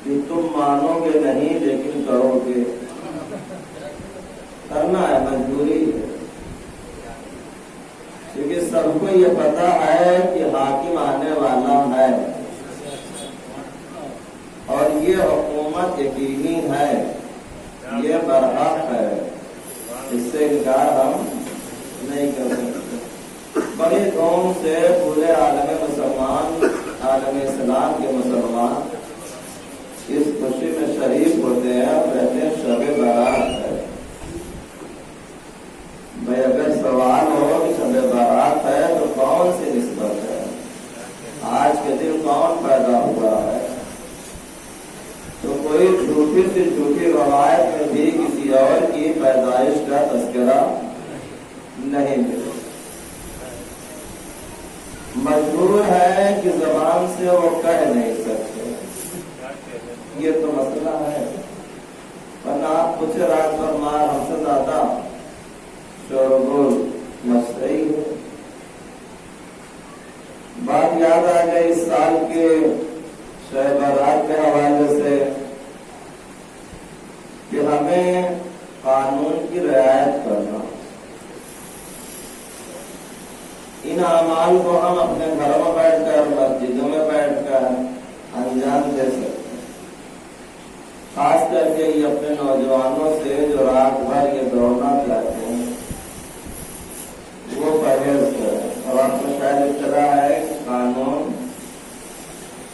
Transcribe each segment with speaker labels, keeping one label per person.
Speaker 1: کہ تم مانو گے نہیں لیکن کرو گے، کرنا ہے، مجبوری ہے، کیونکہ سب کو یہ پتا ہے کہ حاکم آنے والا ہے اور یہ حکومت یقینی ہے، یہ برحق ہے، اس سے انکار ہم نہیں کر سکتے۔ بڑی دھوم سے پورے عالم مسلمان، عالم اسلام کے مسلمان اس خوشی میں شریک ہوتے ہیں اور کہتے ہیں شب برات ہے۔ بھائی اگر سوال ہو کہ شب برات ہے تو کون سی نسبت ہے؟ آج کے دن کون پیدا ہوا ہے؟ تو کوئی جھوٹی سے جھوٹی روایت میں بھی کسی اور کی پیدائش کا تذکرہ نہیں ملتا۔ مجبور ہے کہ زبان سے وہ کہہ نہیں سکتے، یہ تو مسئلہ ہے، ورنہ آپ پوچھے رات پر مار ہم سے زیادہ شور و گول مچتا ہی ہے۔ بات یاد آ گئی اس سال کے شب برات کے حوالے سے کہ ہمیں قانون کی رعایت کرنا، ان اعمال کو ہم اپنے گھروں میں بیٹھ کر، مسجدوں میں بیٹھ کر انجام دے سکتے ہیں۔ خاص کر کے یہ اپنے نوجوانوں سے جو رات بھر یہ دوڑنا چاہتے ہیں وہ پرہیز کریں۔ اور آپ کو شاید اطلاع ہے کہ قانون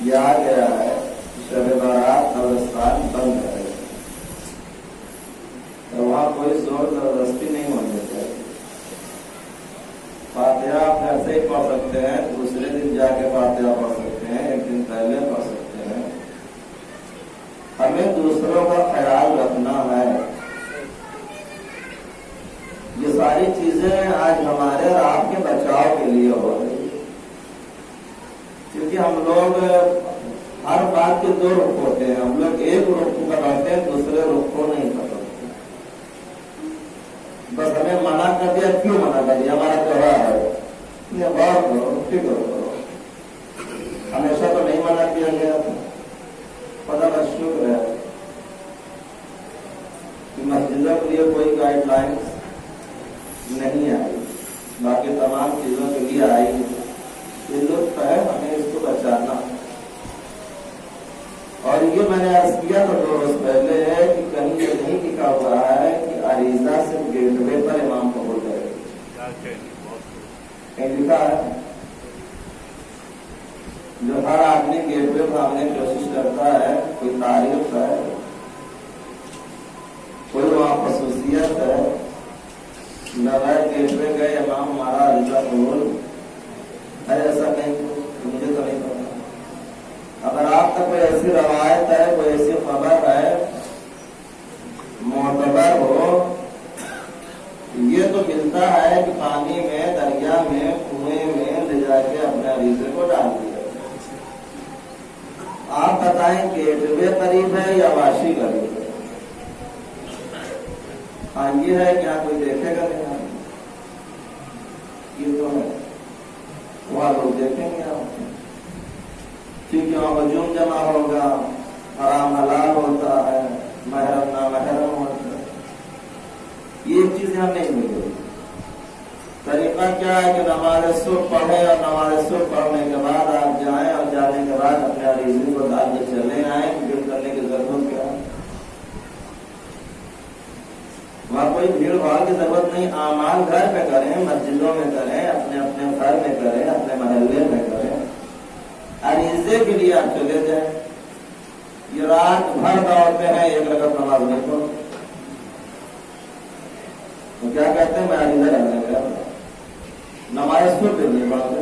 Speaker 1: یہ آ گیا ہے شب برات قبرستان بند ہے، اور وہاں کوئی زور زبردستی نہیں ہونی چاہیے۔ فاتحہ آپ ایسے ہی پڑھ سکتے ہیں، دوسرے دن جا کے فاتحہ پڑھ سکتے ہیں، ایک دن پہلے پڑھ سکتے ہیں۔ ہمیں دوسروں کا خیال رکھنا ہے۔ یہ ساری چیزیں آج ہمارے اور آپ کے بچاؤ کے لیے ہو رہی ہے، کیونکہ ہم لوگ ہر بات کے دو رخ ہوتے ہیں، ہم لوگ ایک رخ کو کرتے ہیں، دوسرے رخ کو نہیں کرتے۔ بس ہمیں منع کر دیا، کیوں منع کر دیا؟ ہمارا تہوار ہے، غور کرو، فکر کرو، ہمیشہ تو نہیں منع کیا گیا تھا۔ خدا کا شکر ہے کہ مسجدوں کے لیے کوئی گائیڈ لائنس نہیں آئی، باقی تمام چیزوں کے لیے آئی۔ یہ لطف ہے، ہمیں اس کو بچانا۔ اور یہ میں نے عرض کیا تھا 2 روز پہلے ہے کہ کہیں یہ نہیں لکھا ہوا ہے کہ عریضہ صرف گیٹ وے پر امام قبول کرے گا، کہیں لکھا ہے؟ جو ہر آدمی گیٹ وے بھاگنے کی کوشش کرتا ہے، کوئی تعریف ہے، کوئی وہاں خصوصیت ہے، بغیر گیٹ وے گئے امام ہمارا عریضہ قبول ہے، ایسا کہیں مجھے تو نہیں پتا۔ اگر آپ کا کوئی ایسی روایت ہے، کوئی ایسی خبر ہے معتبر ہو، یہ تو ملتا ہے کہ پانی میں، دریا میں، کنویں میں لے جا کے اپنے عریضے کو ڈال دیا۔ آپ بتائیں گیٹ وے قریب ہے یا واشی قریب ہے؟ ہاں یہ ہے کہ یہاں کوئی دیکھے گا نہیں، یہ تو ہے، وہاں لوگ دیکھیں گے آپ، کیونکہ وہاں ہجوم جمع ہوگا، حرام حلال ہوتا ہے، محرم نامحرم ہوتا ہے، یہ چیزیں ہم نہیں ملیں۔ طریقہ کیا ہے کہ نماز صبح پڑھیں اور نماز صبح پڑھنے کے بعد آپ جائیں اور جانے کے بعد اپنے عریضے کو ڈال کے چلے آئیں، بھیڑ کرنے کی ضرورت کیا ہے؟ وہاں کوئی بھیڑ بھاڑ کی ضرورت نہیں، اعمال گھر پہ کریں، مسجدوں میں کریں، اپنے اپنے گھر میں کریں، اپنے محلے میں کریں۔ عریضے کے لیے آپ چلے جائیں، یہ رات بھر دوڑتے ہیں، ایک رکعت نماز نہیں پڑھتے، تو کیا کہتے ہیں میں عریضہ رہنے گیا، نماز صبح نہیں پڑھتے،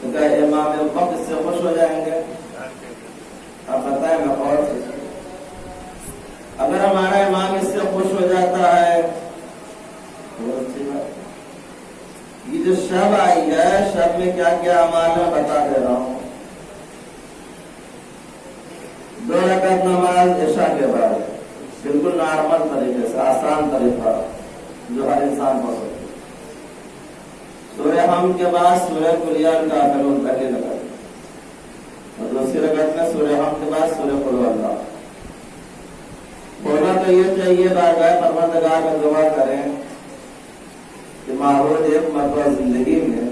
Speaker 1: تو کیا امام وقت اس سے خوش ہو جائیں گے؟ آپ بتائیں، میں اور سے اگر ہمارا امام اس سے خوش ہو جاتا ہے تو اچھی بات۔ یہ جو شب آئی ہے، شب میں کیا کیا اعمال ہے بتا دے رہا ہوں۔ 2 رکعت نماز عشاء کے بعد، بالکل نارمل طریقے سے، آسان طریقہ جو ہر انسان پڑھ سکے۔ سورہ حمد کے بعد سورہ قل یا الکافرون پہلی رکعت، اور دوسری رکعت میں سورہ حمد کے بعد سورہ قل ہو اللہ، تو یہ چاہیے بارگاہ پروردگار میں دعا کریں کہ معبود ایک مرتبہ زندگی میں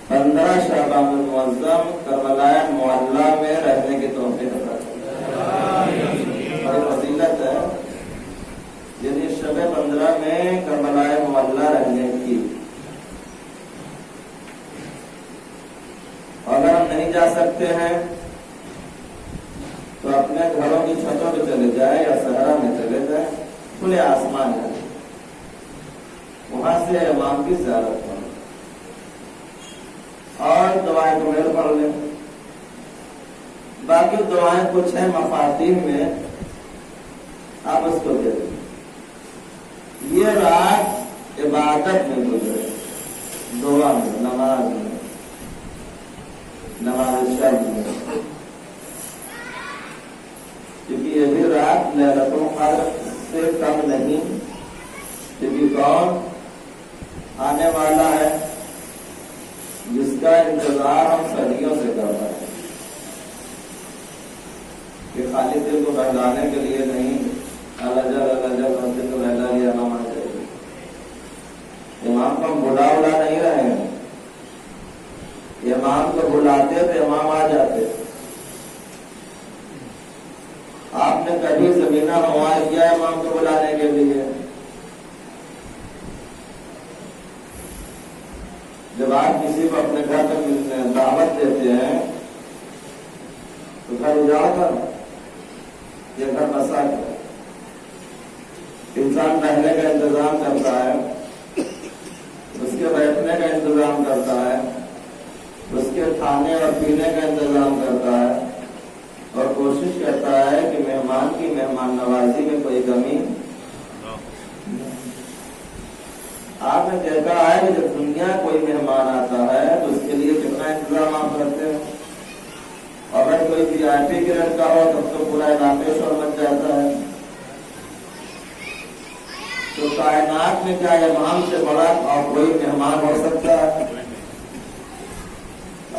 Speaker 1: 15 شعبان المعظم کربلا معلیٰ میں رہنے کی توفیق عطا کرے۔ بڑی فضیلت ہے یعنی شب 15 میں کربلا معلیٰ رہنے کی۔ اگر ہم نہیں جا سکتے ہیں تو اپنے گھروں کی چھتوں پہ چلے جائیں یا صحرا میں چلے جائیں، کھلے آسمان ہے، وہاں سے امام کی زیارت کریں اور دعائیں قبول پڑھ لیں۔ باقی دعائیں کچھ ہیں مفاتیح میں، آپ اس کو دے دیں۔ یہ رات عبادت میں گزرے، دعا میں، نماز میں، نماز شب میں، کیونکہ یہ بھی رات لیلۃ القدر سے کم نہیں، کیونکہ کون آنے والا ہے جس کا انتظار ہم صدیوں سے کر رہے ہیں، کہ خالی دل کو بہلانے کے لیے نہیں، الجل مسجد کو بہلا لیا امام آ جائے۔ امام کو ہم بلا نہیں رہے ہیں، امام کو بلاتے تو امام آ جاتے۔ آپ نے کبھی زمینہ ہموار کیا امام کو بلانے کے لیے؟ جب آپ کسی کو اپنے گھر میں دعوت دیتے ہیں تو گھر اجاڑ کر یہ گھر بسا کر انسان رہنے کا انتظام کرتا ہے، اس کے بیٹھنے کا انتظام کرتا ہے، اس کے کھانے اور پینے کا انتظام کرتا ہے اور کوشش کرتا ہے کہ مہمان کی مہمان نوازی میں کوئی کمی۔ آپ نے دیکھا ہے کہ جب دنیا کوئی مہمان آتا ہے تو اس کے لیے کتنا انتظام آپ کرتے ہیں، اور اگر کوئی VIP گریڈ کا ہو تب تو پورا علاقے شور مچ جاتا ہے۔ تو کائنات میں کیا امام سے بڑا اور کوئی مہمان ہو سکتا ہے؟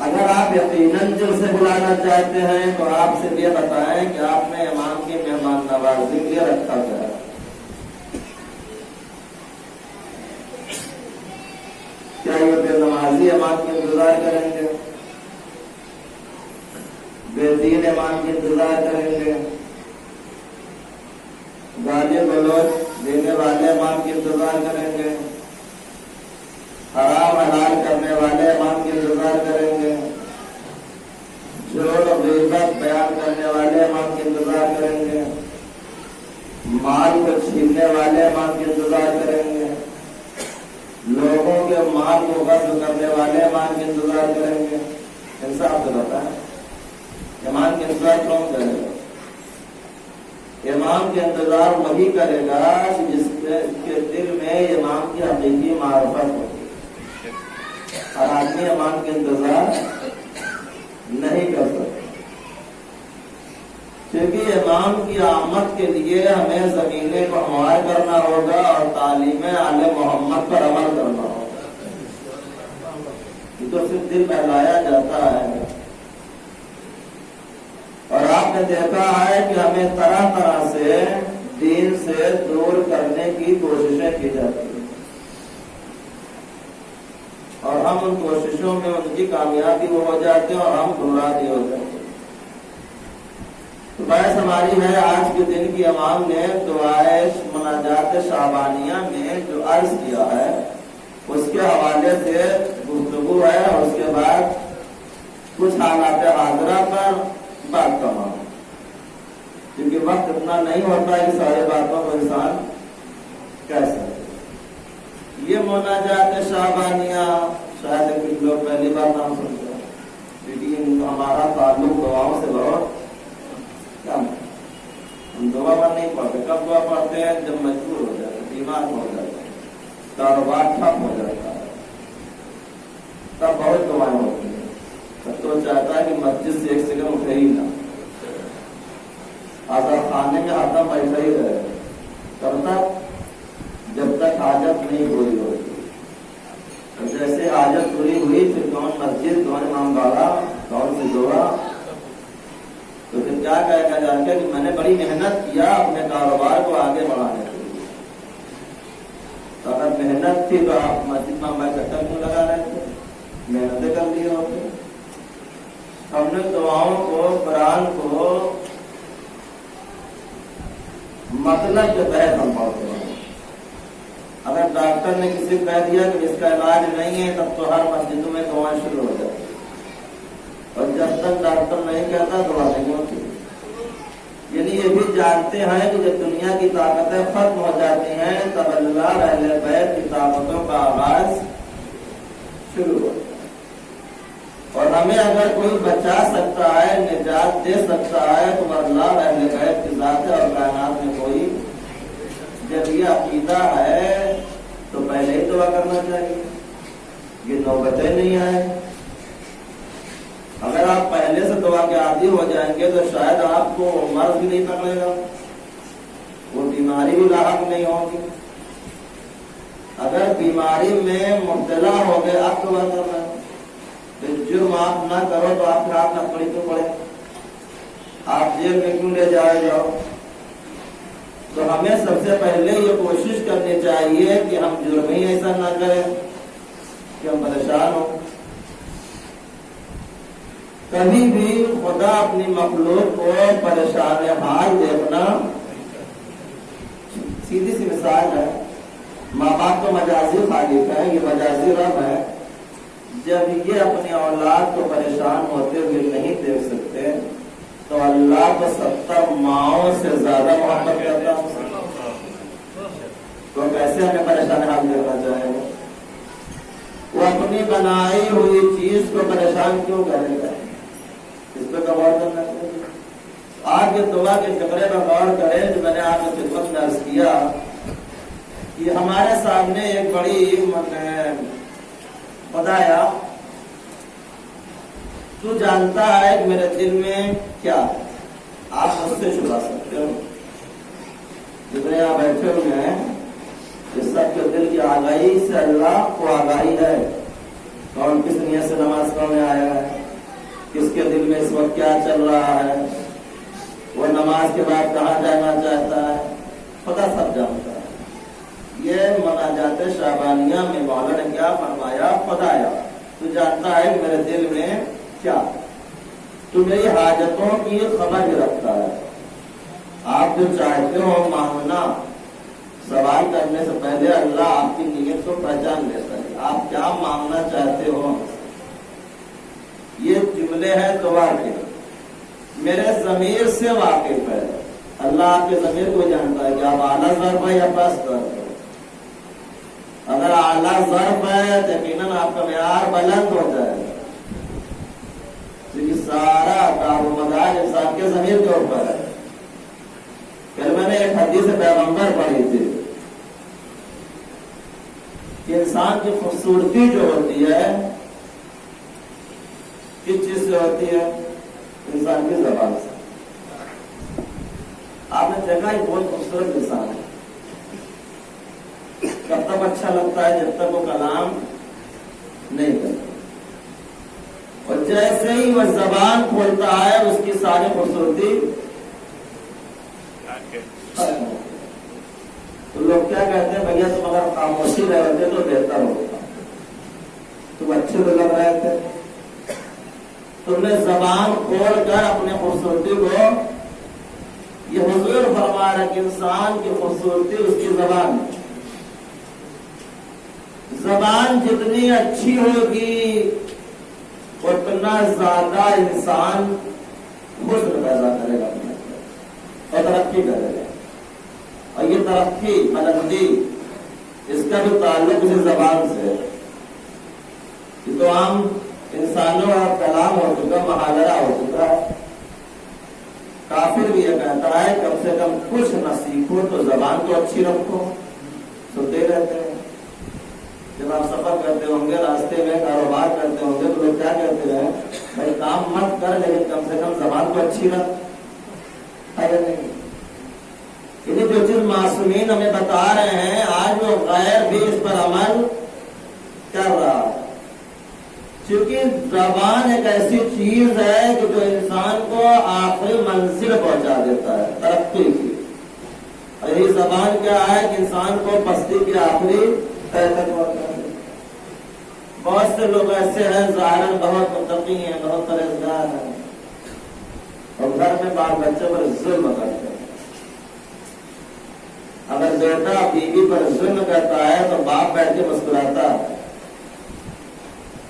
Speaker 1: اگر آپ یقیناً دل سے بلانا چاہتے ہیں تو آپ سے یہ بتائیں کہ آپ نے امام کی مہمان نوازی کے لیے رکھا کیا ہے؟ کیا یہ بے نمازی امام کے انتظار کریں گے؟ بے دین امام کے انتظار کریں گے؟ گالی گلوچ دینے والے امام کے انتظار کریں گے؟ حرام حلال کرنے والے امام کے انتظار کریں گے؟ جھوٹ اور غیبت بیان کرنے والے امام کے انتظار کریں گے؟ مال کو چھیننے والے امام کے انتظار کریں گے؟ لوگوں کے مال کو غصب کرنے والے امام کے انتظار کریں گے؟ انصاف سے بتائیں، امام کے انتظار کون کرے گا؟ امام کے انتظار وہی کرے گا جس کے دل میں امام کی حقیقی معرفت ہوگی۔ اور آدمی امام کے انتظار نہیں کر سکتا، کیونکہ امام کی آمد کے لیے ہمیں زمینیں کو ہموار کرنا ہوگا اور تعلیم آل محمد پر عمل کرنا ہوگا۔ یہ تو صرف دل بہلایا جاتا ہے، اور آپ نے دیکھا ہے کہ ہمیں طرح طرح سے دین سے دور کرنے کی کوششیں کی جاتی ہیں، اور ہم ان کوششوں میں ان کی کامیابی ہو جاتے ہیں اور ہم گمراہ بھی ہو جاتے ہیں۔ تو بحث ہماری ہے آج کے دن کی امام نے دعائے مناجات شعبانیہ میں جو عرض کیا ہے اس کے حوالے سے گفتگو ہے، اور اس کے بعد کچھ حالات حاضرہ پر بات کرنا، کیونکہ وقت اتنا نہیں ہوتا ہے کہ سارے باتوں کو انسان کہہ سکے۔ یہ مناجات شعبانیہ شاید کچھ لوگ پہلی بار نام سنتے ہیں، لیکن ہمارا تعلق دعاؤں سے بہت کم ہے۔ ہم دعا پر نہیں پڑھتے، کب دعا پڑھتے ہیں؟ جب مجبور ہو جاتے ہیں، بیمار ہو جاتے ہیں، کاروبار ٹھپ ہو جاتا ہے، تب بہت دعائیں ہوتی ہیں۔ تب تو چاہتا ہے کہ مسجد سے ایک سیکنڈ اٹھے ہی نہ، آزاد خانے میں آدم بیٹھا ہی رہے، تب تک جب تک حاجت نہیں پوری ہوتی۔ جیسے حاجت پوری ہوئی پھر کون مسجد، کون امام باڑہ، کون سی دعا، تو پھر کیا کہے گا جا کے کہ میں نے بڑی محنت کیا اپنے کاروبار کو آگے بڑھانے کے لیے. تو اگر محنت تھی تو آپ مسجد میں ہمارے چکر کیوں لگا رہے تھے؟ محنتیں کر لی ہوتے. ہم نے دعاؤں کو قرآن کو مطلب کے تحت ہم پڑھتے ہیں. اگر ڈاکٹر نے کسی کو کہہ دیا کہ اس کا علاج نہیں ہے تب تو ہر مسجدوں میں دعائیں شروع ہو جاتی. اور جب تک ڈاکٹر نہیں کہتا دعا نہیں ہوتی. یعنی یہ بھی جانتے ہیں کہ جب دنیا کی طاقتیں ختم ہو جاتی ہیں تب اللہ اہل بیت کی طاقتوں کا آغاز شروع ہو جاتا ہے. اور ہمیں اگر کوئی بچا سکتا ہے نجات دے سکتا ہے تو اللہ اہل بیت کی ذات ہے. اور کائنات میں کوئی جب یہ عقیدہ ہے تو پہلے ہی دعا کرنا چاہیے. یہ نوبتیں نہیں آئے. اگر آپ پہلے سے دعا کے عادی ہو جائیں گے تو شاید آپ کو مرض بھی نہیں پکڑے گا, وہ بیماری بھی لاحق نہیں ہوگی. اگر بیماری میں مبتلا ہو گئے آپ دعا کرنا ہے. جرم آپ نہ کرو تو آپ کے ہاتھ نہ پڑی کیوں پڑے, آپ جیل میں کیوں لے جائے جاؤ. تو ہمیں سب سے پہلے یہ کوشش کرنی چاہیے کہ ہم جرم ہی ایسا نہ کریں کہ ہم پریشان ہوں. کبھی بھی خدا اپنی مخلوق کو پریشان حال دیکھنا. سیدھی سی مثال ہے, ماں باپ تو مجازی خالق ہے, یہ مجازی رب ہے. جب یہ اپنی اولاد کو پریشان ہوتے ہوئے نہیں دیکھ سکتے تو اللہ کو 70 ماؤں سے زیادہ محبت کرتا ہے. تو کیسے ہمیں پریشان حال دیکھنا چاہے گا؟ وہ اپنی بنائی ہوئی چیز کو پریشان کیوں کرے گا؟ اس پہ غور کرنا چاہیے. آج یہ دعا کے فقرے پر غور کریں جو میں نے آپ کی خدمت میں عرض کیا کہ ہمارے سامنے ایک بڑی خدایا تو جانتا ہے کہ میرے دل میں کیا ہے. آپ مجھ سے چھپا سکتے ہو. جتنے یہاں بیٹھے ہوئے ہیں یہ سب کے دل کی آگاہی سے اللہ کو آگاہی ہے. کون کس نیت سے نماز پڑھنے آیا ہے, کس کے دل میں اس وقت کیا چل رہا ہے, وہ نماز کے بعد کہاں جانا چاہتا ہے, خدا سب جانتا ہے. یہ مناجات شعبانیہ میں مولا نے کیا فرمایا, خدایا تو جانتا ہے میرے دل میں کیا, تو میری حاجتوں کی خبر بھی رکھتا ہے. آپ جو چاہتے ہو مانگنا, سوال کرنے سے پہلے اللہ آپ کی نیت کو پہچان لیتا ہے. آپ کیا مانگنا چاہتے ہو, یہ جملے ہیں دعا کے, میرے ضمیر سے واقف ہے. اللہ آپ کے ضمیر کو جانتا ہے کہ آپ اعلیٰ ظرف ہے یا پست ظرف ہے. اگر اعلیٰ ظرف ہے تو یقیناً آپ کا معیار بلند ہو جائے گا, کیونکہ سارا کار و مدار انسان کے ضمیر کے اوپر ہے. پھر میں نے ایک حدیث پیغمبر پڑھی تھی کہ انسان کی خوبصورتی جو ہوتی ہے کس چیز سے ہوتی ہے؟ انسان کی زبان سے. آپ نے دیکھا یہ بہت خوبصورت انسان ہے, کب تک اچھا لگتا ہے جب تک وہ کلام نہیں کرتا, اور جیسے ہی وہ زبان کھولتا ہے اس کی ساری خوبصورتی. تو لوگ کیا کہتے ہیں, بھیا تم اگر خاموشی رہتے تو بہتر ہوتا, تم اچھے تو لگ رہے تھے, تم نے زبان کھول کر اپنے خوبصورتی کو. یہ حضور فرما رہا کہ انسان کی خوبصورتی اس کی زبان. زبان جتنی اچھی ہوگی اتنا زیادہ انسان حسن پیدا کرے گا اور ترقی کرے گا. اور یہ ترقی بلندی اس کا بھی تعلق اسی زبان سے ہے. یہ تو عام انسانوں کا کلام ہو چکا, محاورہ ہو چکا ہے. کافر بھی یہ کہتا ہے کم سے کم کچھ نہ سیکھو تو زبان تو اچھی رکھو. سنتے رہتے ہیں جب آپ سفر کرتے ہوں گے, راستے میں کاروبار کرتے ہوں گے تو لوگ کیا کہتے ہیں, بھائی کام مت کر لیکن کم سے کم زبان کو اچھی رکھ. نہیں, یعنی جو چیز معصومین ہمیں بتا رہے ہیں آج وہ غیر بھی اس پر عمل کر رہا ہے. چونکہ زبان ایک ایسی چیز ہے کہ جو انسان کو آخری منزل پہنچا دیتا ہے، ترقی کی. اور یہی زبان کیا ہے کہ انسان کو پستی کی آخری طے تک پہنچا دیتا ہے. بہت سے لوگ ایسے ہیں ظاہراً بہت متقی ہیں، بہت پرہیزگار ہیں، اور گھر میں بال بچوں پر ظلم کرتے ہیں. اگر بیٹا بیوی پر ظلم کرتا ہے تو باپ بیٹھ کے مسکراتا ہے،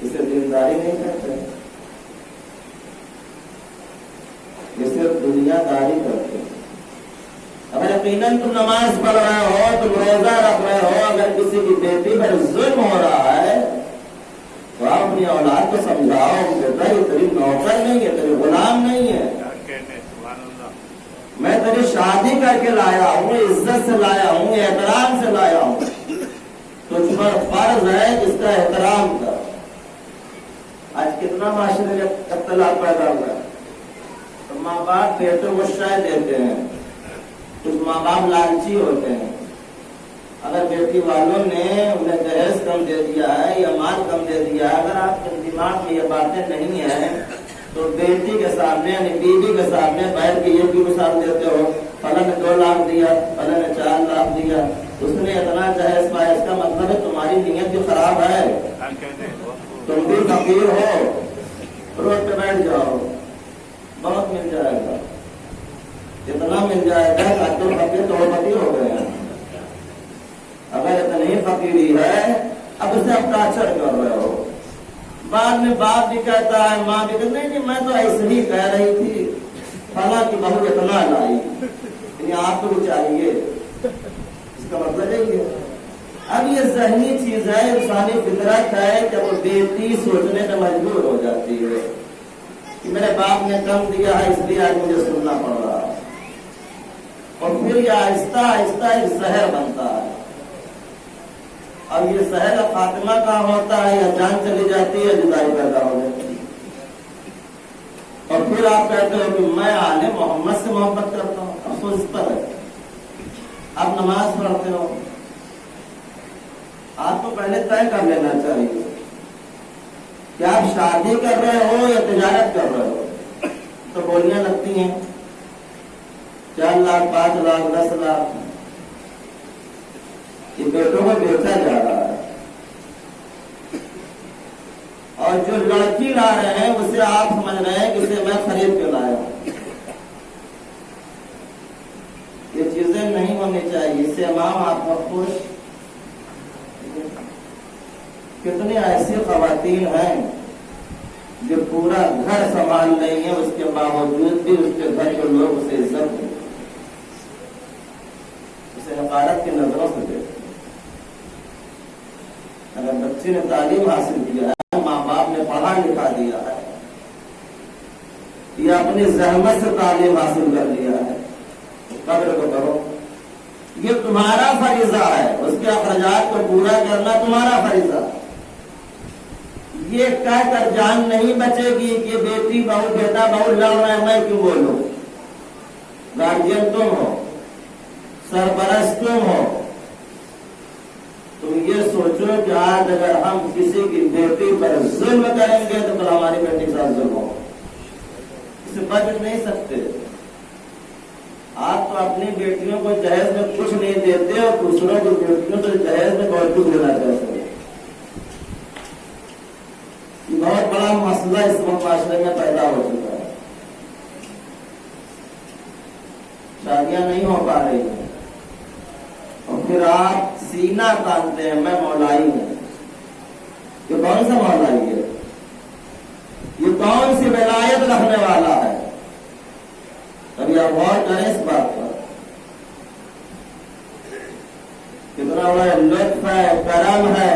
Speaker 1: اسے دینداری نہیں کرتے، یہ صرف دنیا داری کرتے. اگر یقیناً تم نماز پڑھ رہے ہو، تم روزہ رکھ رہے ہو، اگر کسی کی بیٹی پر ظلم ہو رہا ہے تو آپ اپنی اولاد کو سمجھاؤ، بیٹا یہ تیری نوکر نہیں ہے، تیری غلام نہیں ہے، میں تیری شادی کر کے لایا ہوں، عزت سے لایا ہوں، احترام سے لایا ہوں، تجھ پر فرض ہے اس کا احترام کر. آج کتنا معاشرے میں اختلاف پیدا ہوا ہے. تو ماں باپ بیٹوں کو شے دیتے ہیں، کچھ ماں باپ لالچی ہوتے ہیں. اگر بیٹی والوں نے انہیں دہیج کم دے دیا ہے یا مال کم دے دیا ہے، اگر آپ کے دماغ میں یہ باتیں نہیں ہیں تو بیٹی کے سامنے یعنی بیوی کے سامنے بیٹھ کے یہ بھی مثال دیتے ہو، فلاں نے 2 لاکھ دیا، فلاں نے 4 لاکھ دیا، اس نے اتنا جہیز پایا، اس کا مطلب ہے تمہاری نیت بھی خراب ہے، تم بھی فقیر ہو. روڈ پہ بیٹھ جاؤ، بہت مل جائے گا، اتنا مل جائے گا کہ تم فقیر تو فقیر ہو گئے ہیں. اگر اتنی فقیری ہے اب اسے اب ٹارچر کر رہے ہو. بعد میں باپ بھی کہتا ہے، ماں بھی کہتی نہیں میں تو ایسے ہی کہہ رہی تھی، فلاں کی بہو اتنا لائی، یعنی آپ کو بھی چاہیے، اس کا مطلب یہی ہے. اب یہ ذہنی چیز ہے، انسانی فطرت ہے کہ وہ بیٹی سوچنے میں مجبور ہو جاتی ہے کہ میرے باپ نے کم دیا ہے اس لیے آج مجھے سننا پڑ رہا ہے. اور پھر یہ آہستہ آہستہ ایک زہر بنتا ہے. اب یہ زہر کا خاتمہ کہاں ہوتا ہے، یا جان چلی جاتی ہے، جدائی پیدا ہو جاتی ہے. اور پھر آپ کہتے ہو کہ میں آل محمد سے محبت کرتا ہوں. افسوس اس پر ہے. آپ نماز پڑھتے ہو، آپ کو پہلے طے کر لینا چاہیے کہ آپ شادی کر رہے ہو یا تجارت کر رہے ہو. تو بولیاں لگتی ہیں 4 لاکھ 5 لاکھ 10 لاکھ، یہ بیٹوں کو بیچا جا رہا ہے. اور جو لڑکی لا رہے ہیں اسے آپ سمجھ رہے ہیں کہ اسے میں خرید کے لایا ہوں. یہ چیزیں نہیں ہونی چاہیے. اس سے امام آپ کو خوش. کتنی ایسی خواتین ہیں جو پورا گھر سنبھال رہی ہیں، اس کے باوجود بھی اس کے گھر کے لوگ اسے عزت دیں، اسے حقارت کی نظروں سے دیکھتے. اگر بچے نے تعلیم حاصل کیا ہے، ماں باپ نے پڑھا لکھا دیا ہے، یا اپنی زحمت سے تعلیم حاصل کر لیا ہے، قدر کو کرو. یہ تمہارا فریضہ ہے، اس کے اخراجات کو پورا کرنا تمہارا فریضہ. یہ کہہ کر جان نہیں بچے گی کہ بیٹی بہو بیٹا بہو لڑ رہے ہیں، میں کیوں بولوں. گارجین تم ہو، سرپرست تم ہو. تم یہ سوچو کہ آج اگر ہم کسی کی بیٹی پر ظلم کریں گے تو کل ہماری بیٹی کے ساتھ ظلم ہو. اسے بچ نہیں سکتے. آپ تو اپنی بیٹیوں کو جہیز میں کچھ نہیں دیتے اور دوسروں کی بیٹیوں سے جہیز میں بہت کچھ دینا چاہتے ہیں. یہ بہت بڑا مسئلہ اس وقت معاشرے میں پیدا ہو چکا ہے. شادیاں نہیں ہو پا رہی ہیں اور پھر آپ سینہ تانتے ہیں میں مولائی ہوں. یہ کون سا مولائی ہے؟ یہ کون سی ولایت رکھنے والا ہے؟ ابھی آپ غور کریں اس بات پر. کتنا بڑا لطف ہے، کرم ہے.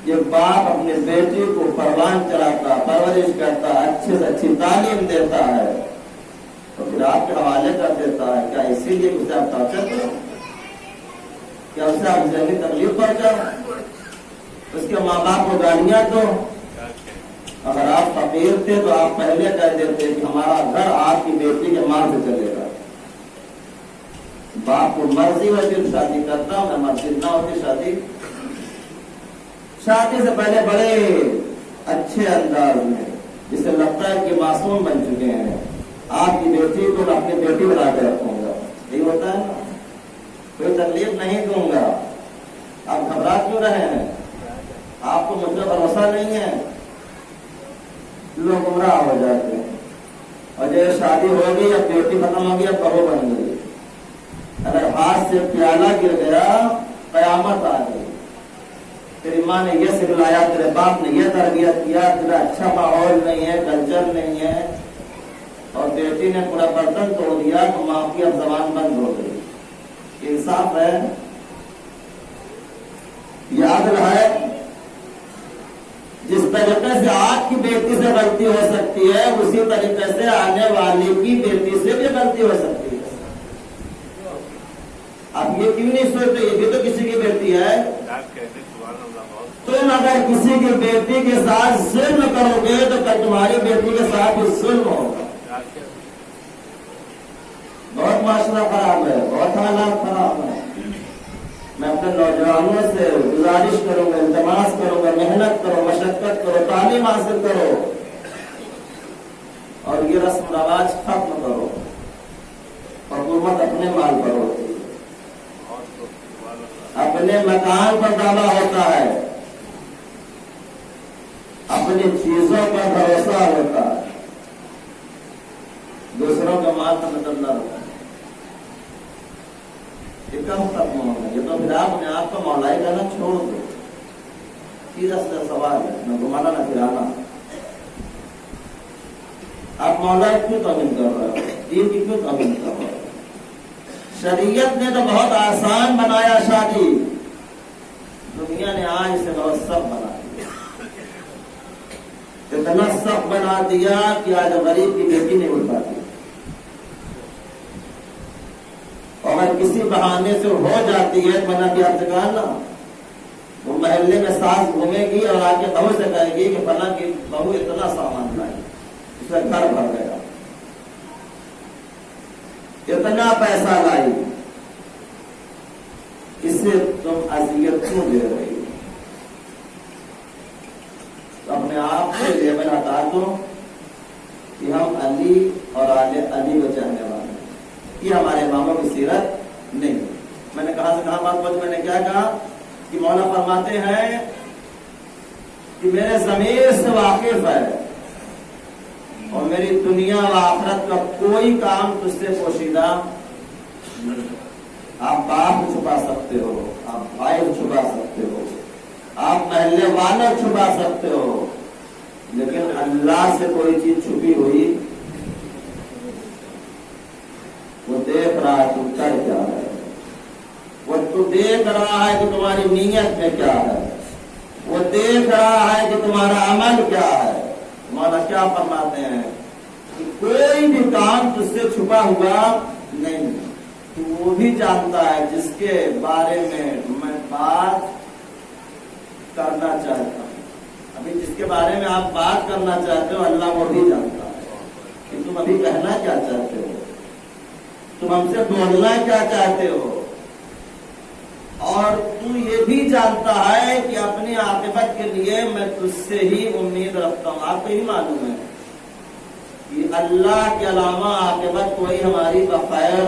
Speaker 1: یہ باپ اپنے بیٹی کو پروان چڑھاتا، پرورش کرتا، اچھے سے اچھی تعلیم دیتا ہے تو پھر آپ کے حوالے کر دیتا ہے. کیا اسی لیے اسے آپ ٹارچر کرو؟ کیا اسے آپ ذہنی تکلیف پہنچاؤ؟ اس کے ماں باپ کو گالیاں دو؟ اگر آپ فقیر تھے تو آپ پہلے کہہ دیتے کہ ہمارا گھر آپ کی بیٹی کے ماں سے چلے گا. باپ کو مرضی ہوتی شادی کرتا، میں مرضی نہ ہوتی شادی سے پہلے بڑے اچھے انداز میں جسے لگتا ہے کہ معصوم بن چکے ہیں، آپ کی بیٹی کو میں اپنی بیٹی بنا کے رکھوں گا، یہی ہوتا ہے نا، کوئی تکلیف نہیں دوں گا، آپ گھبرا کیوں رہے ہیں؟ آپ کو مجھ پر بھروسہ نہیں ہے؟ لوگ گمراہ ہو جاتے ہیں، اور جب شادی ہو گئی اب بیٹی ختم ہو گئی اب بہو بن گئی، اگر ہاتھ سے پیالہ گر گیا قیامت آ گئی، تیری ماں نے یہ سکھلایا، تیرے باپ نے یہ تربیت کیا، تیرا اچھا ماحول نہیں ہے، کلچر نہیں ہے، اور بیٹی نے پورا برتن توڑ دیا تو ماں کی اب زبان بند ہو گئی، انصاف ہے؟ یاد رہے جس طریقے سے آپ کی بیٹی سے غلطی ہو سکتی ہے اسی طریقے سے آنے والی کی بیٹی سے بھی غلطی ہو سکتی ہے۔ اب یہ کیوں نہیں سوچتے یہ بھی تو کسی کی بیٹی ہے؟ تم اگر کسی کی بیٹی کے ساتھ ظلم کرو گے تو کل تمہاری بیٹی کے ساتھ بھی ظلم ہوگا۔ بہت معاشرہ خراب ہے، بہت حالات خراب ہے۔ میں اپنے نوجوانوں سے گزارش کروں گا، التماس کروں گا، محنت کرو، مشقت کرو، تعلیم حاصل کرو، اور یہ رسم رواج ختم کرو۔ حکومت اپنے مال پر ہوتی ہے، اپنے مکان پر دعویٰ ہوتا ہے، اپنی چیزوں پر بھروسہ ہوتا ہے، دوسروں کا مال پر نظر نہ رکھتا ہے۔ یہ کم ختم ہوگا؟ یہ تو پھر آپ نے آپ کو مولائی کرنا چھوڑ دو۔ سیدھا سیدھا سوال ہے، نہ گھمانا نہ پھرانا۔ آپ مولائی کیوں توہین کر رہے ہو؟ دین کی کیوں توہین کر رہے ہو؟ شریعت نے تو بہت آسان بنایا شادی، دنیا نے آج اسے بہت سخت بنا دیا، اتنا سخت بنا دیا کہ آج غریب کی بیٹی نہیں اٹھ پاتی، اگر کسی بہانے سے ہو جاتی ہے تو میں نے آپ سے کہا نا، وہ محلے میں ساس گھومے گی اور آ کے بہو سے کہے گی کہ فلاں کی بہو اتنا سامان لائی، اس کا گھر بھر گیا، اتنا پیسہ لائی، اسے تم اذیت کیوں دے رہی ہو؟ تو اپنے آپ سے لیبل ہٹا دو کہ ہم علی اور آل علی کو چاہنے والے ہیں، یہ ہمارے اماموں کی سیرت نہیں۔ میں نے کہا سے کہا بات بات میں نے کیا کہا کہ مولا فرماتے ہیں کہ میرے ضمیر سے واقف ہے اور میری دنیا و آخرت کا کوئی کام تجھ سے پوشیدہ نہیں۔ آپ باپ کو چھپا سکتے ہو، آپ بھائی کو چھپا سکتے ہو، آپ محلے والوں کو چھپا سکتے ہو، لیکن اللہ سے کوئی چیز چھپی ہوئی وہ دیکھ رہا ہے تم کر کیا ہے، وہ تو دیکھ رہا ہے کہ تمہاری نیت میں کیا ہے، وہ دیکھ رہا ہے کہ تمہارا عمل کیا ہے۔ مولا کیا فرماتے ہیں کہ کوئی بھی کام تجھ سے چھپا ہوا نہیں، تو وہ بھی جانتا ہے جس کے بارے میں بات کرنا چاہتا ہوں۔ ابھی جس کے بارے میں آپ بات کرنا چاہتے ہو اللہ وہ بھی جانتا ہے کہ تم ابھی کہنا کیا چاہتے ہو، تم ہم سے بولنا کیا چاہتے ہو، اور تو یہ بھی جانتا ہے کہ اپنی عاقبت کے لیے میں تجھ سے ہی امید رکھتا ہوں۔ آپ کو ہی معلوم ہے کہ اللہ کے علاوہ عاقبت کوئی ہماری بخیر،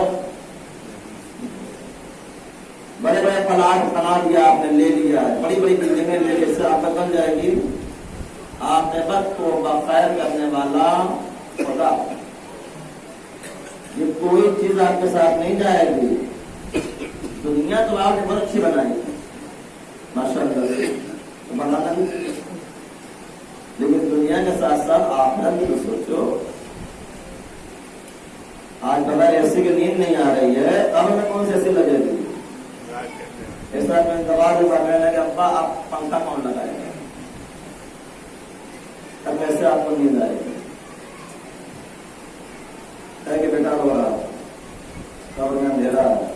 Speaker 1: بڑے بڑے پلاٹ بنا دیا آپ نے، لے لیا ہے، بڑی بڑی بلڈنگیں لے لی، اس سے عاقبت بن جائے گی؟ عاقبت کو بخیر کرنے والا خدا، یہ کوئی چیز آپ کے ساتھ نہیں جائے گی۔ دنیا تو آپ نے بہت اچھی بنائی ماشاء اللہ سے، بنانا نہیں، لیکن دنیا کے ساتھ ساتھ آخرت بھی تو سوچو۔ آج بغیر اے سی کی نیند نہیں آ رہی ہے، اب ہمیں کون سی اے سی لگے گی؟ اس طرح میں دبا دبا کہنے لگے ابا آپ پنکھا کون لگائے گا؟ اب کیسے آپ کو نیند آئے گی؟ کہ بیٹا رو رہا قبر میں اندھیرا ہے،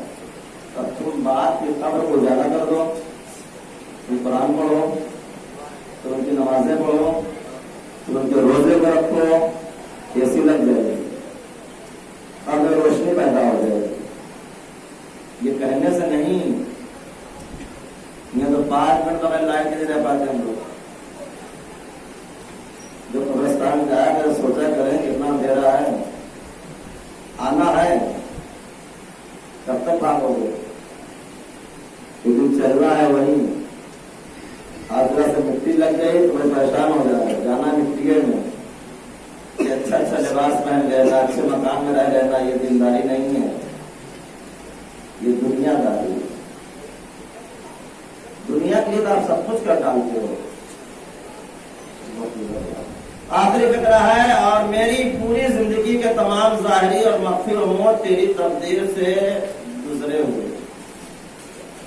Speaker 1: اب تم بات کی قبر کو اجالا کر دو، تم قرآن پڑھو، تم ان کی نمازیں پڑھو، تم ان کے روزے کو رکھو، اے سی لگ جائے گی، اب روشنی پیدا ہو جائے گی۔ یہ کہنے سے نہیں، یہ تو 5 منٹ بغیر لائٹ نہیں رہ پاتے ہم پہن لینا، اچھے مکان میں رہ لینا یہ دینداری نہیں ہے، یہ دنیا داری ہے۔ دنیا کے لیے تو آپ سب کچھ کر ڈالتے ہو۔ آخری فکرہ ہے، اور میری پوری زندگی کے تمام ظاہری اور مخفی امور تیری تقدیر سے گزرے ہوئے،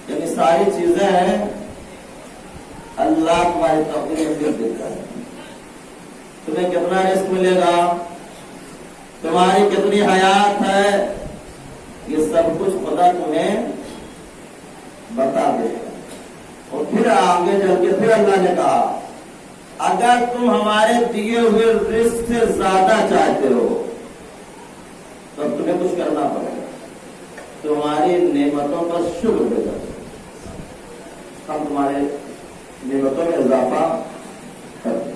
Speaker 1: یعنی ساری چیزیں ہیں اللہ تمہاری تقدیر میں لکھ دیتا ہے۔ تمہیں کتنا رزق ملے گا، تمہاری کتنی حیات ہے، یہ سب کچھ خدا تمہیں بتا دے گا۔ اور پھر آگے چل کے پھر اللہ نے کہا اگر تم ہمارے دیے ہوئے رزق سے زیادہ چاہتے ہو تو تمہیں کچھ کرنا پڑے گا، تمہاری نعمتوں پر شکر دے گا، ہم تمہارے نعمتوں میں اضافہ کر دیں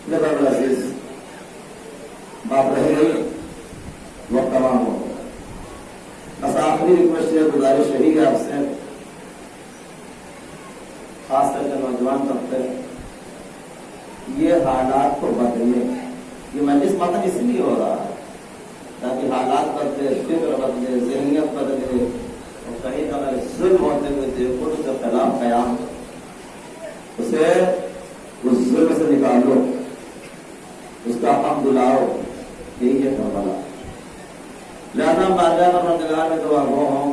Speaker 1: گے۔ عزیز بات رہ گئی، وقت تمام ہو گیا، بس آخری ریکویسٹ ہے، گزارش یہی ہے آپ سے، خاص کر کے نوجوان طبقے، یہ حالات کو بدلے۔ یہ مجلس مطلب اس لیے ہو رہا ہے تاکہ حالات بدلے، فکر بدلے، ذہنیت بدلے، اور کہیں اگر ظلم ہوتے ہوئے دیکھو تو اس کے خلاف قیام، اسے اس ظلم سے نکالو، اس کا حق دلاؤ، یہی ہے کربلا۔ لہذا بارگاہ پروردگار میں دعا گو ہوں،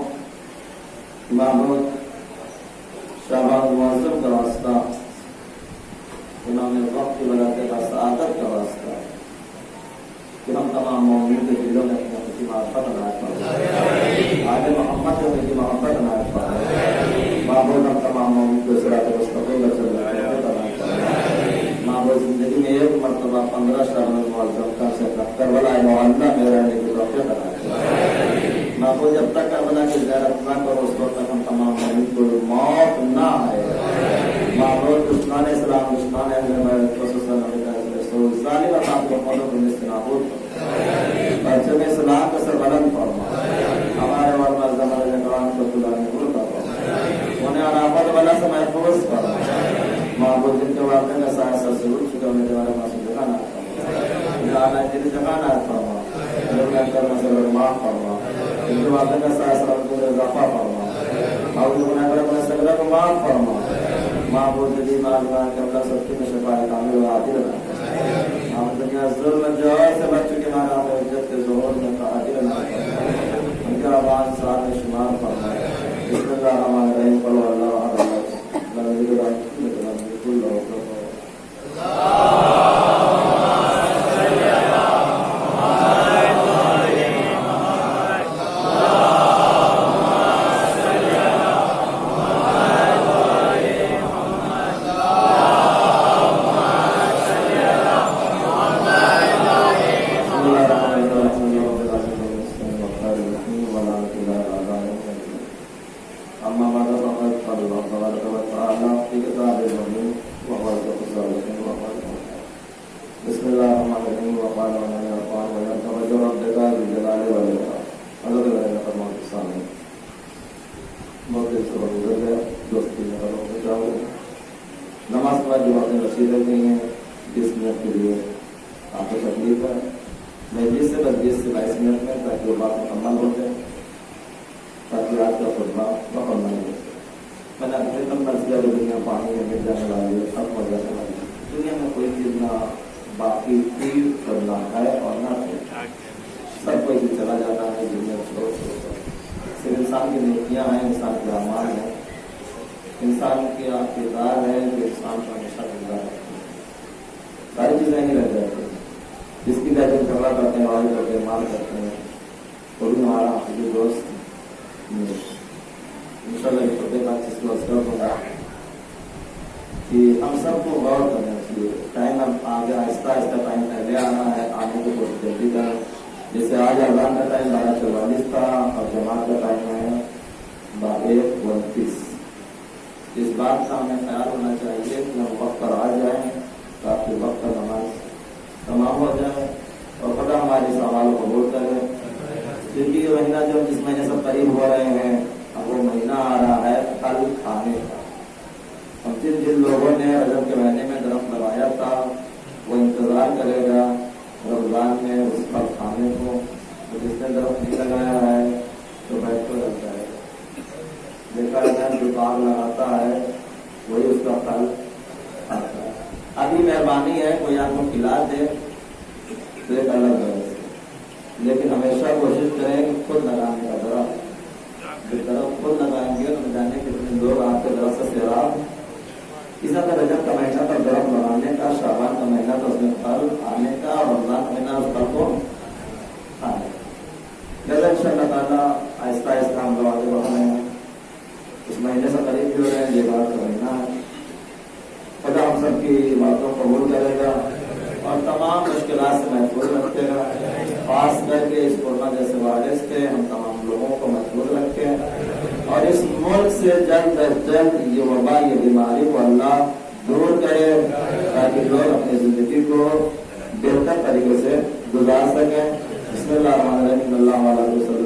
Speaker 1: معبود شعبان معظم کا واسطہ، امام وقت کی برکت کا سعادت کا واسطہ، کہ ہم تمام مومنین کے دلوں میں اپنی خوشی معرفت عنایت فرمائے، آل محمد جو کی محبت عنایت فرمائے، معبود ہم تمام مومنین کو صراط مستقیم پر چلنے کی توفیق عنایت فرمائے، معبود زندگی میں ایک مرتبہ 15 شعبان معظم کا سے کربلا معلّہ میں رہنے کی توفیق عنایت فرمائے، معبود جب تک کربلا کی زیارت نہ کرو اس وقت تک ہم تمام مومنین کو موت نہ آئے، معبود دشمن اسلام، دشمن ظالم اپنے قولوں کو نابود پرچم اسلام کا سربلند فرما، ہمارے علماء زمانے کرام کو تلا نور فرما، انہیں آفات والا سے محفوظ فرما، معبود جن کے واقعے میں سایہ سر سے اٹھ چکے انہیں دوبارہ معصوم جگہ نہ فرما، آنا جن جگہ نہ فرما، جن کرنا سے معاف فرما، جن کے واقعے میں سایہ سر کو اضافہ فرما، اور گناہ کرنے سے اگلا کو معاف فرما، معبود جدید معلومات کے اللہ سب کی میں شفاء کامل و عادل رہا، ہم دنیا ظلم جوار سے بچ چکے مانا ہمیں عزت کے ظہور میں عادل رہا، ان کا آبان ساتھ میں شمار فرمائے، بسم اللہ الرحمن الرحیم، قل اللہ احد اللہ لم یلد ولم یکن له کفوا احد۔ نماز کے بعد جو باتیں رسید رہ گئی ہیں 20 منٹ کے لیے آپ کو تکلیف ہے، میں 20 سے 22 منٹ میں تاکہ وہ بات مکمل ہو جائے، تاکہ آپ کا خطبہ مکمل ہو جائے۔ میں نے اپنے کم مرضیہ جو دنیا پانی میں مل جانے والی ہے سب ہو جانے والی ہے، دنیا میں کوئی چیز نہ باقی تیر کرنا ہے اور نہ سب کوئی بھی چلا جانا ہے، دنیا چھوڑ صرف انسان کی نیکیاں ہیں، انسان کے اعمال ہیں، انسان کی کردار ہے جو انسان کو ہمیشہ زندہ رکھتی ہے، ساری چیزیں ہی رہ جاتی ہیں، جس کی وجہ سے جھگڑا کرتے ہیں، لڑائی کرتے ہیں، مار کرتے ہیں، وہ بھی ہمارا جو دوست انشاءاللہ یہ چھوٹے بات چیز کو اثر ہوگا کہ ہم سب کو غور کرنا چاہیے، ٹائم اب آگے آہستہ آہستہ ٹائم پہلے آنا ہے، آنے کی کوشش جلدی کریں، جیسے آج اذان کا ٹائم 12:44 تھا اور جماعت کا ٹائم ہے 12:29۔ اس بات کا ہمیں خیال ہونا چاہیے کہ ہم وقت پر آ جائیں تاکہ وقت پر نماز تمام ہو جائے اور خدا ہماری سوال کو قبول کرے، کیونکہ یہ مہینہ جو جس مہینے سے قریب ہو رہے ہیں اب وہ مہینہ آ رہا ہے پھل کھانے کا۔ ہم جن لوگوں نے رجب کے مہینے میں درخت لگایا تھا وہ انتظار کرے گا رمضان میں اس پھل کھانے کوئی آپ کو کھلا دے تو ایک الگ غرض ہے، لیکن ہمیشہ کوشش کریں کہ خود لگانے کا درخت، جو درخت خود لگائیں گے تو جانے کتنے لوگ آپ کے درخت سے سیراب۔ اسی طرح رجب کا مہینہ تھا درخت لگانے کا، شعبان کا مہینہ تھا اس میں پھل آنے کا، اور رمضان کا مہینہ اس پھل کو کھانے کا۔ لہٰذا ان شاء اللہ تعالیٰ آہستہ آہستہ ہم لوگ آگے بڑھ رہے ہیں، اس مہینے سے قریب بھی ہو رہے ہیں، یہ بات کا مہینہ ہے۔ خدا ہم سب کی باتوں کو قبول کرے گا اور تمام مشکلات سے محفوظ رکھے گا، خاص کر کے اس کورونا جیسے وائرس سے ہم تمام لوگوں کو محفوظ رکھے، اور اس ملک سے جلد از جلد یہ وبا، یہ بیماری کو اللہ دور کرے، تاکہ لوگ اپنی زندگی کو بہتر طریقے سے گزار سکیں۔ بسم اللہ الرحمن الرحیم، اللہ علیہ وسلم۔